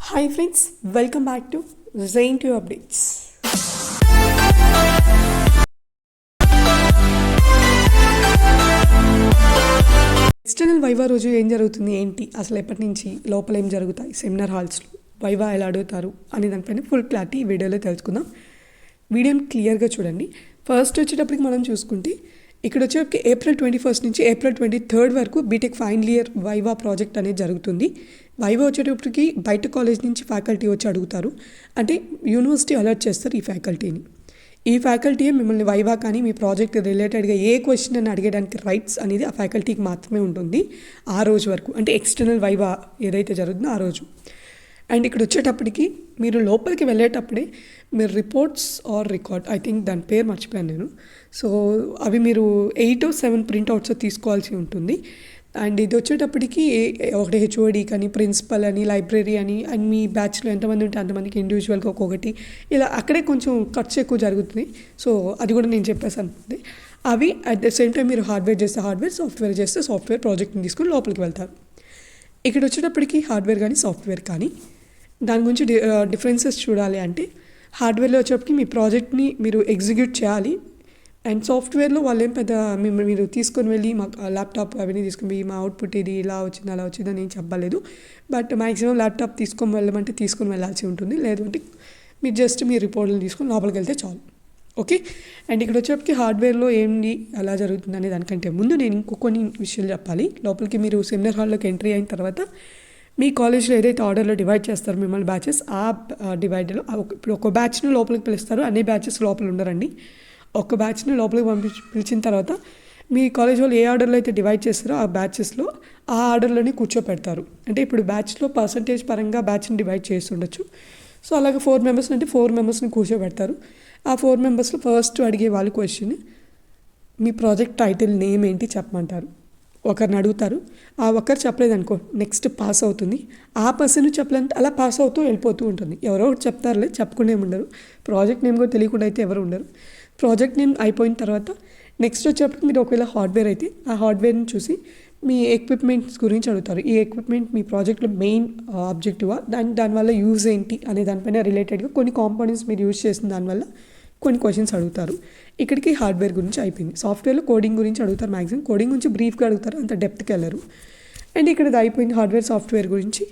Hi friends, welcome back to Zain to Updates. External viva రోజు ఏం జరుగుతుంది ఏంటి అసలు ఎప్పటి నుంచి లోపల ఏం జరుగుతాయి సెమినార్ హాల్స్లో వైవా ఎలా అడుగుతారు అనే దానిపైన ఫుల్ క్లారిటీ ఈ వీడియోలో తెలుసుకుందాం. వీడియోని క్లియర్గా చూడండి. ఫస్ట్ వచ్చేటప్పటికి మనం చూసుకుంటే ఇక్కడ వచ్చేటప్పటికి April 21 నుంచి April 23 వరకు BTech final year viva project అనేది జరుగుతుంది. వైవా వచ్చేటప్పటికి బయట కాలేజ్ నుంచి ఫ్యాకల్టీ వచ్చి అడుగుతారు. అంటే యూనివర్సిటీ అలర్ట్ చేస్తారు ఈ ఫ్యాకల్టీని. ఈ ఫ్యాకల్టీయే మిమ్మల్ని వైవా కానీ మీ ప్రాజెక్ట్ రిలేటెడ్గా ఏ క్వశ్చన్ అని అడిగడానికి రైట్స్ అనేది ఆ ఫ్యాకల్టీకి మాత్రమే ఉంటుంది ఆ రోజు వరకు. అంటే ఎక్స్టర్నల్ వైవా ఏదైతే జరుగుతుందో ఆ రోజు. అండ్ ఇక్కడ వచ్చేటప్పటికి మీరు లోపలికి వెళ్ళేటప్పుడే మీరు reports are record, I think దాని పేరు మర్చిపోయాను నేను. సో అవి మీరు 8 or 7 ప్రింట్అవుట్స్ తీసుకోవాల్సి ఉంటుంది. అండ్ ఇది వచ్చేటప్పటికి ఒకటి హెచ్ఓడి కానీ ప్రిన్సిపల్ అని లైబ్రరీ అని అండ్ మీ బ్యాచ్లో ఎంతమంది ఉంటే అంతమందికి ఇండివిజువల్గా ఒక్కొక్కటి ఇలా అక్కడే కొంచెం ఖర్చు ఎక్కువ జరుగుతుంది. సో అది కూడా నేను చెప్పేసాను. అవి అట్ ద సేమ్ టైం మీరు హార్డ్వేర్ చేస్తే హార్డ్వేర్, సాఫ్ట్వేర్ చేస్తే సాఫ్ట్వేర్ ప్రాజెక్ట్ని తీసుకుని లోపలికి వెళ్తారు. ఇక్కడ వచ్చేటప్పటికి హార్డ్వేర్ కానీ సాఫ్ట్వేర్ కానీ దాని గురించి డిఫరెన్సెస్ చూడాలి. అంటే హార్డ్వేర్లో వచ్చేటప్పటికి మీ ప్రాజెక్ట్ని మీరు ఎగ్జిక్యూట్ చేయాలి. అండ్ సాఫ్ట్వేర్లో వాళ్ళు ఏం పెద్ద మీరు తీసుకొని వెళ్ళి మా ల్యాప్టాప్ అవన్నీ తీసుకొని మా అవుట్పుట్ ఇది ఇలా వచ్చింది అలా వచ్చిందని ఏం చెప్పలేదు. బట్ మ్యాక్సిమం ల్యాప్టాప్ తీసుకొని వెళ్ళమంటే తీసుకొని వెళ్ళాల్సి ఉంటుంది. లేదంటే మీరు జస్ట్ మీ రిపోర్ట్లు తీసుకొని లోపలికి వెళ్తే చాలు. ఓకే. అండ్ ఇక్కడ వచ్చేప్పటికి హార్డ్వేర్లో ఏంటి ఎలా జరుగుతుంది అనే దానికంటే ముందు నేను కొన్ని విషయాలు చెప్పాలి. లోపలికి మీరు సెమినార్ హాల్లోకి ఎంట్రీ అయిన తర్వాత మీ కాలేజ్లో ఏదైతే ఆర్డర్లో డివైడ్ చేస్తారో మిమ్మల్ని బ్యాచెస్, ఆ డివైడ్లో ఇప్పుడు ఒక బ్యాచ్ని లోపలికి పిలుస్తారు. అన్ని బ్యాచెస్ లోపల ఉండరండి. ఒక బ్యాచ్ని లోపలికి పిలిచిన తర్వాత మీ కాలేజ్ వాళ్ళు ఏ ఆర్డర్లో అయితే డివైడ్ చేస్తారో ఆ బ్యాచెస్లో ఆ ఆర్డర్లోనే కూర్చోపెడతారు. అంటే ఇప్పుడు బ్యాచ్లో పర్సంటేజ్ పరంగా బ్యాచ్ని డివైడ్ చేసి ఉండొచ్చు. సో అలాగే 4 మెంబర్స్ అంటే 4 మెంబర్స్ని కూర్చోబెడతారు. ఆ 4 మెంబర్స్లో ఫస్ట్ అడిగే వాళ్ళ క్వశ్చన్ మీ ప్రాజెక్ట్ టైటిల్ నేమ్ ఏంటి చెప్పమంటారు. ఒకరిని అడుగుతారు. ఆ ఒకరు చెప్పలేదనుకో నెక్స్ట్ పాస్ అవుతుంది. ఆ పర్సన్ చెప్పలేదంటే అలా పాస్ అవుతూ వెళ్ళిపోతూ ఉంటుంది. ఎవరో ఒకటి చెప్తారులే, చెప్పకుండా ఉండరు. ప్రాజెక్ట్ నేమ్ కూడా తెలియకుండా అయితే ఎవరు ఉండరు. ప్రాజెక్ట్ నేమ్ అయిపోయిన తర్వాత నెక్స్ట్ వచ్చేటప్పుడు మీరు ఒకవేళ హార్డ్వేర్ అయితే ఆ హార్డ్వేర్ని చూసి మీ ఎక్విప్మెంట్స్ గురించి అడుగుతారు. ఈ ఎక్విప్మెంట్ మీ ప్రాజెక్ట్లో మెయిన్ ఆబ్జెక్టివా, దానివల్ల యూజ్ ఏంటి అనే దానిపైన రిలేటెడ్గా కొన్ని కాంపోనెంట్స్ మీరు యూజ్ చేసిన దానివల్ల కొన్ని క్వశ్చన్స్ అడుగుతారు. ఇక్కడికి హార్డ్వేర్ గురించి అయిపోయింది. సాఫ్ట్వేర్లో కోడింగ్ గురించి అడుగుతారు. మ్యాక్సిమం కోడింగ్ గురించి బ్రీఫ్గా అడుగుతారు, అంత డెప్త్కి వెళ్ళరు. అండ్ ఇక్కడ అయిపోయింది హార్డ్వేర్ సాఫ్ట్వేర్ గురించి.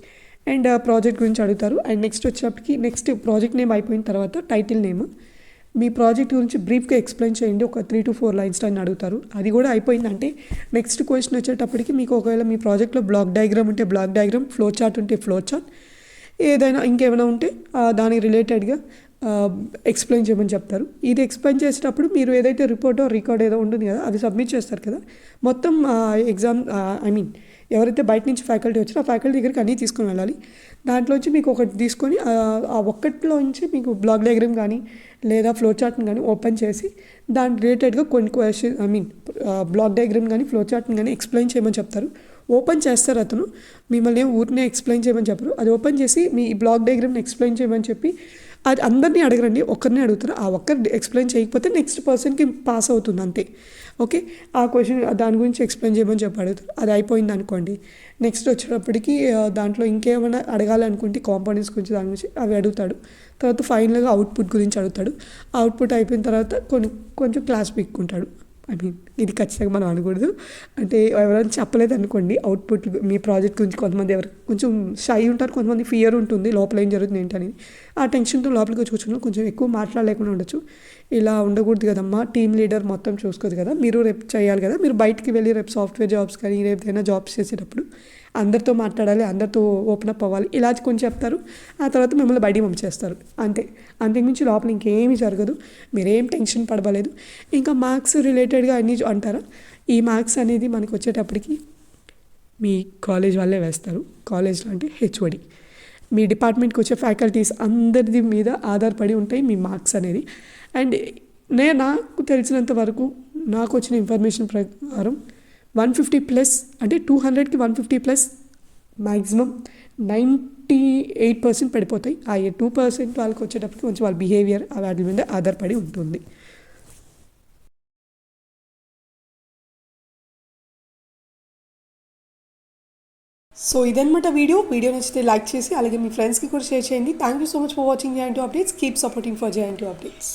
అండ్ ప్రాజెక్ట్ గురించి అడుగుతారు. అండ్ నెక్స్ట్ వచ్చేటప్పటికి నెక్స్ట్ ప్రాజెక్ట్ నేమ్ అయిపోయిన తర్వాత టైటిల్ నేమ్, మీ ప్రాజెక్ట్ గురించి బ్రీఫ్గా ఎక్స్ప్లెయిన్ చేయండి ఒక 3 to 4 లైన్స్ అని అడుగుతారు. అది కూడా అయిపోయిందంటే నెక్స్ట్ క్వశ్చన్ వచ్చేటప్పటికి మీకు ఒకవేళ మీ ప్రాజెక్ట్లో బ్లాక్ డయాగ్రామ్ ఉంటే బ్లాక్ డయాగ్రామ్, ఫ్లో చార్ట్ ఉంటే ఫ్లో చార్ట్, ఏదైనా ఇంకేమైనా ఉంటే దానికి రిలేటెడ్గా ఎక్స్ప్లెయిన్ చేయమని చెప్తారు. ఇది ఎక్స్ప్లెయిన్ చేసేటప్పుడు మీరు ఏదైతే రిపోర్టో రికార్డ్ ఏదో ఉంటుంది కదా అది సబ్మిట్ చేస్తారు కదా. మొత్తం ఎగ్జామ్ ఎవరైతే బయట నుంచి ఫ్యాకల్టీ వచ్చారో ఆ ఫ్యాకల్టీ దగ్గరికి అన్నీ తీసుకొని వెళ్ళాలి. దాంట్లోంచి మీకు ఒకటి తీసుకొని ఆ ఒక్కటిలోంచి మీకు బ్లాక్ డయాగ్రామ్ కానీ లేదా ఫ్లో చార్ట్ని కానీ ఓపెన్ చేసి దాని రిలేటెడ్గా కొన్ని క్వశ్చన్ బ్లాక్ డయాగ్రామ్ కానీ ఫ్లో చార్ట్ని కానీ ఎక్స్ప్లెయిన్ చేయమని చెప్తారు. ఓపెన్ చేస్తారు. అతను మిమ్మల్ని ఊరినే ఎక్స్ప్లెయిన్ చేయమని చెప్పరు. అది ఓపెన్ చేసి మీ బ్లాక్ డయాగ్రామ్ని ఎక్స్ప్లెయిన్ చేయమని చెప్పి అది అందరినీ అడగరండి, ఒక్కరిని అడుగుతారు. ఆ ఒక్కరు ఎక్స్ప్లెయిన్ చేయకపోతే నెక్స్ట్ పర్సన్కి పాస్ అవుతుంది అంతే. ఓకే. ఆ క్వశ్చన్ దాని గురించి ఎక్స్ప్లెయిన్ చేయమని చెప్పి అడుగుతారు. అది అయిపోయింది అనుకోండి. నెక్స్ట్ వచ్చేటప్పటికి దాంట్లో ఇంకేమైనా అడగాలనుకుంటే కాంపోనెంట్స్ గురించి దాని గురించి అవి అడుగుతాడు. తర్వాత ఫైనల్గా అవుట్పుట్ గురించి అడుగుతాడు. అవుట్పుట్ అయిపోయిన తర్వాత కొంచెం క్లాస్ పీక్కుంటాడు. ఇది ఖచ్చితంగా మనం అనకూడదు. అంటే ఎవరైనా చెప్పలేదు అనుకోండి అవుట్పుట్ మీ ప్రాజెక్ట్ గురించి, కొంతమంది ఎవరు కొంచెం షై ఉంటారు, కొంతమంది ఫియర్ ఉంటుంది లోపల ఏం జరుగుతుంది ఏంటని. ఆ టెన్షన్తో లోపలికి కూర్చుని కొంచెం ఎక్కువ మాట్లాడలేకుండా ఉండొచ్చు. ఇలా ఉండకూడదు కదమ్మా, టీమ్ లీడర్ మొత్తం చూసుకోదు కదా, మీరు రేపు చేయాలి కదా, మీరు బయటికి వెళ్ళి రేపు సాఫ్ట్వేర్ జాబ్స్ కానీ రేపు ఏదైనా జాబ్స్ చేసేటప్పుడు అందరితో మాట్లాడాలి, అందరితో ఓపెన్ అప్ అవ్వాలి, ఇలా కొంచెం చెప్తారు. ఆ తర్వాత మిమ్మల్ని బయటికి పంపించేస్తారు అంతే. అంతకుమించి లోపల ఇంకేమీ జరగదు. మీరేం టెన్షన్ పడవలేదు. ఇంకా మార్క్స్ రిలేటెడ్గా అన్నీ అంటారా, ఈ మార్క్స్ అనేది మనకు వచ్చేటప్పటికి మీ కాలేజ్ వాళ్ళే వేస్తారు. కాలేజ్లో అంటే హెచ్ఓడి, మీ డిపార్ట్మెంట్కి వచ్చే ఫ్యాకల్టీస్ అందరిది మీద ఆధారపడి ఉంటాయి మీ మార్క్స్ అనేది. అండ్ నాకు తెలిసినంత వరకు నాకు వచ్చిన ఇన్ఫర్మేషన్ ప్రకారం 150+ అంటే 200కి 150+ మ్యాక్సిమం 98% పడిపోతాయి. ఆ 2% వాళ్ళకి వచ్చేటప్పటికి కొంచెం వాళ్ళ బిహేవియర్ వాటి మీద ఆధారపడి ఉంటుంది. సో ఇదన్నమాట వీడియో నచ్చితే లైక్ చేసి అలాగే మీ ఫ్రెండ్స్కి కూడా షేర్ చేయండి. Thank you so much for watching J and two updates. Keep supporting for J and two updates.